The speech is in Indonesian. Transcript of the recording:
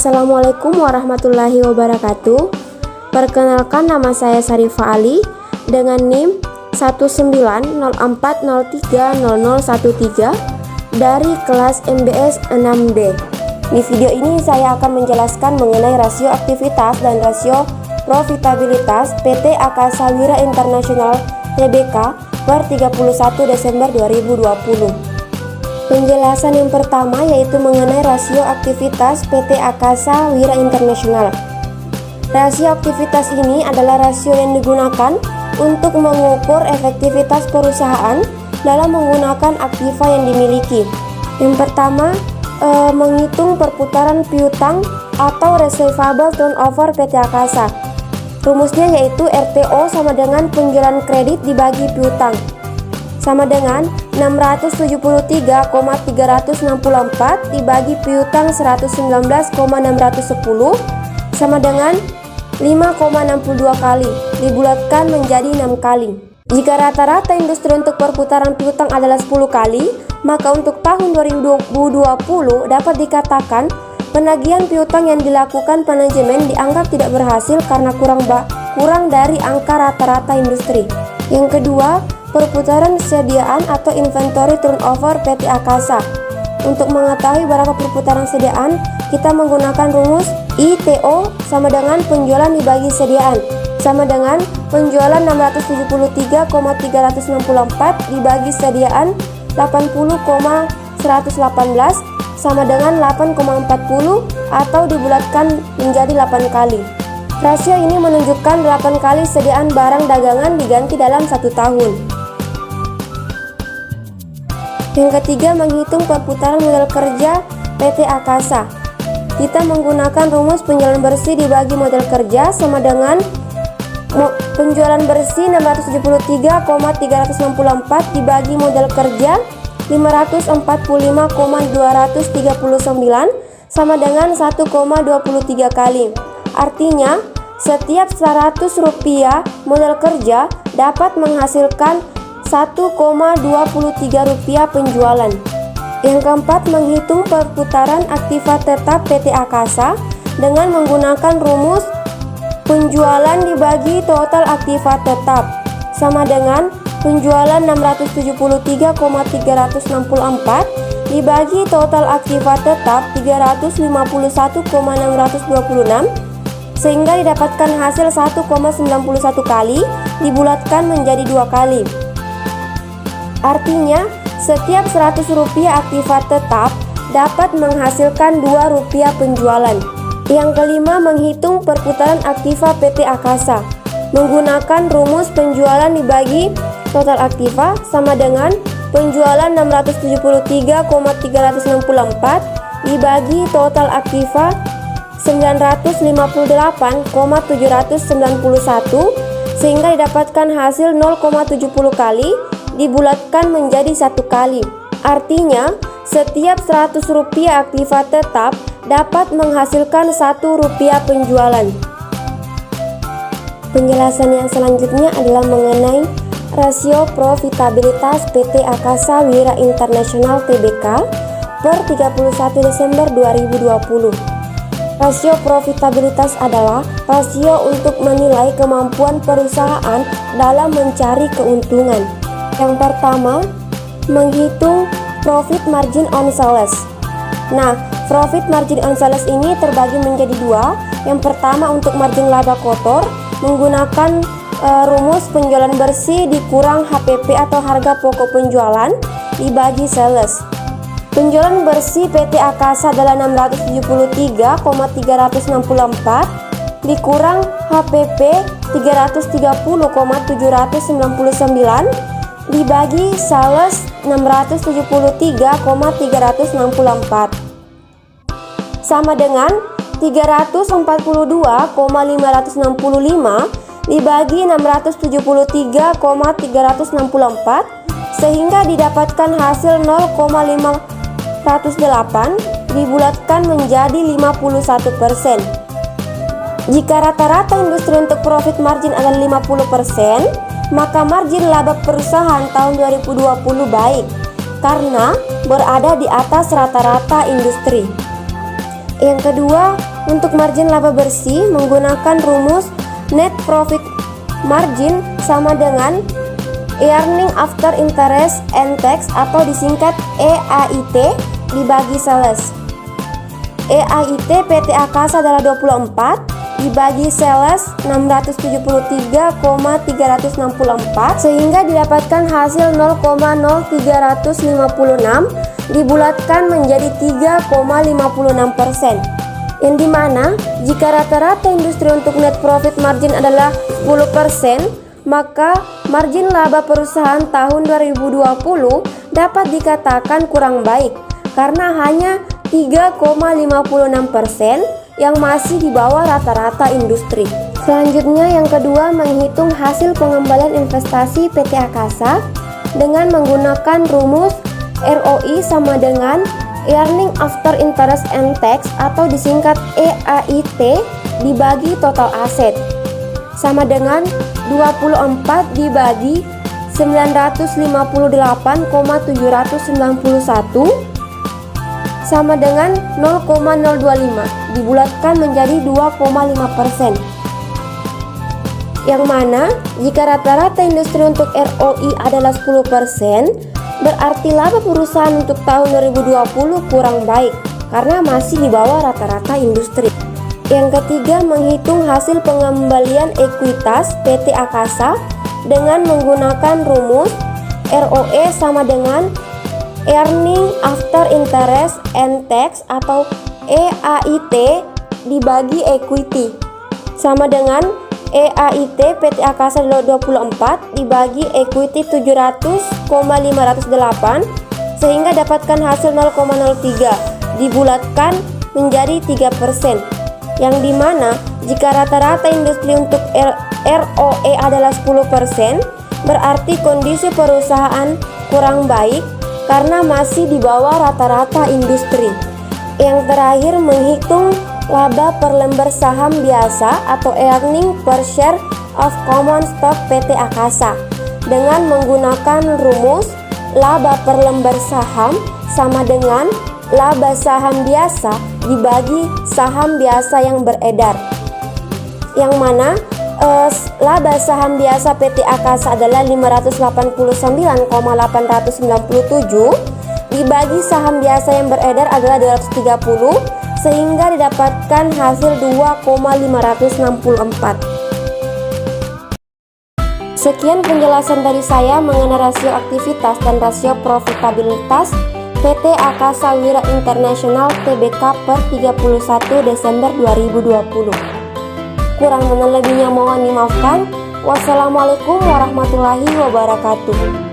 Assalamualaikum warahmatullahi wabarakatuh. Perkenalkan, nama saya Sarifah Ali dengan NIM 19040300013 dari kelas MBS 6D. Di video ini saya akan menjelaskan mengenai rasio aktivitas dan rasio profitabilitas PT Akasa Wira International Tbk per 31 Desember 2020. Penjelasan yang pertama yaitu mengenai rasio aktivitas PT Akasa Wira International. Rasio aktivitas ini adalah rasio yang digunakan untuk mengukur efektivitas perusahaan dalam menggunakan aktiva yang dimiliki. Yang pertama, menghitung perputaran piutang atau receivable turnover PT Akasa. Rumusnya yaitu RTO sama dengan penjualan kredit dibagi piutang, sama dengan 673,364 dibagi piutang 119,610 sama dengan 5,62 kali dibulatkan menjadi 6 kali. Jika rata-rata industri untuk perputaran piutang adalah 10 kali, maka untuk tahun 2020 dapat dikatakan penagihan piutang yang dilakukan manajemen dianggap tidak berhasil karena kurang dari angka rata-rata industri. Yang kedua, perputaran sediaan atau inventory turnover PT Akasa. Untuk mengetahui berapa perputaran sediaan, kita menggunakan rumus ITO sama dengan penjualan dibagi sediaan, sama dengan penjualan 673,364 dibagi sediaan 80,118 sama dengan 8,40 atau dibulatkan menjadi 8 kali. Rasio ini menunjukkan 8 kali sediaan barang dagangan diganti dalam 1 tahun. Yang ketiga, menghitung perputaran modal kerja PT Akasa. Kita menggunakan rumus penjualan bersih dibagi modal kerja sama dengan penjualan bersih 673,364 dibagi modal kerja 545,239 sama dengan 1,23 kali. Artinya, setiap 100 rupiah modal kerja dapat menghasilkan 1,23 rupiah penjualan. Yang keempat, menghitung perputaran aktiva tetap PT Akasa dengan menggunakan rumus penjualan dibagi total aktiva tetap, sama dengan penjualan 673,364 dibagi total aktiva tetap 351,626 sehingga didapatkan hasil 1,91 kali dibulatkan menjadi 2 kali. Artinya, setiap 100 rupiah aktiva tetap dapat menghasilkan 2 rupiah penjualan. Yang kelima, menghitung perputaran aktiva PT Akasa menggunakan rumus penjualan dibagi total aktiva sama dengan penjualan 673,364 dibagi total aktiva 958,791 sehingga didapatkan hasil 0,70 kali dibulatkan menjadi 1 kali. Artinya, setiap 100 rupiah aktiva tetap dapat menghasilkan 1 rupiah penjualan. Penjelasan yang selanjutnya adalah mengenai rasio profitabilitas PT Akasa Wira International Tbk per 31 Desember 2020. Rasio profitabilitas adalah rasio untuk menilai kemampuan perusahaan dalam mencari keuntungan. Yang pertama, menghitung profit margin on sales. Nah, profit margin on sales ini terbagi menjadi 2. Yang pertama, untuk margin laba kotor menggunakan rumus penjualan bersih dikurang HPP atau harga pokok penjualan dibagi sales. Penjualan bersih PT Akasa adalah 673,364 dikurang HPP 330,799 dibagi sales 673,364 sama dengan 342,565 dibagi 673,364 sehingga didapatkan hasil 0,508 dibulatkan menjadi 51%. Jika rata-rata industri untuk profit margin adalah 50%, maka margin laba perusahaan tahun 2020 baik karena berada di atas rata-rata industri. Yang kedua, Untuk margin laba bersih menggunakan rumus net profit margin sama dengan earning after interest and tax atau disingkat EAIT dibagi sales. EAIT PT Akasa adalah 24 dibagi sales 673,364 sehingga didapatkan hasil 0,0356 dibulatkan menjadi 3,56%, yang dimana jika rata-rata industri untuk net profit margin adalah 10%, maka margin laba perusahaan tahun 2020 dapat dikatakan kurang baik karena hanya 3,56% yang masih di bawah rata-rata industri. Selanjutnya yang kedua, menghitung hasil pengembalian investasi PT Akasa dengan menggunakan rumus ROI sama dengan earning after interest and tax atau disingkat EAIT dibagi total aset sama dengan 24 dibagi 958,791 sama dengan 0,025 dibulatkan menjadi 2,5%, yang mana jika rata-rata industri untuk ROI adalah 10%, berarti laba perusahaan untuk tahun 2020 kurang baik karena masih di bawah rata-rata industri. Yang ketiga, menghitung hasil pengembalian ekuitas PT Akasa dengan menggunakan rumus ROE sama dengan earning after interest and tax atau EAIT dibagi equity sama dengan EAIT PT Akasa 24 dibagi equity 700,508 sehingga dapatkan hasil 0,03 dibulatkan menjadi 3%, yang dimana jika rata-rata industri untuk ROE adalah 10%, berarti kondisi perusahaan kurang baik karena masih di bawah rata-rata industri. Yang terakhir, menghitung laba per lembar saham biasa atau earning per share of common stock PT Akasa dengan menggunakan rumus laba per lembar saham sama dengan laba saham biasa dibagi saham biasa yang beredar, yang mana laba saham biasa PT Akasa adalah 589,897 dibagi saham biasa yang beredar adalah 230 sehingga didapatkan hasil 2,564. Sekian penjelasan dari saya mengenai rasio aktivitas dan rasio profitabilitas PT Akasa Wira International Tbk per 31 Desember 2020. Kurang dan lebihnya mohon dimaafkan. Wassalamualaikum warahmatullahi wabarakatuh.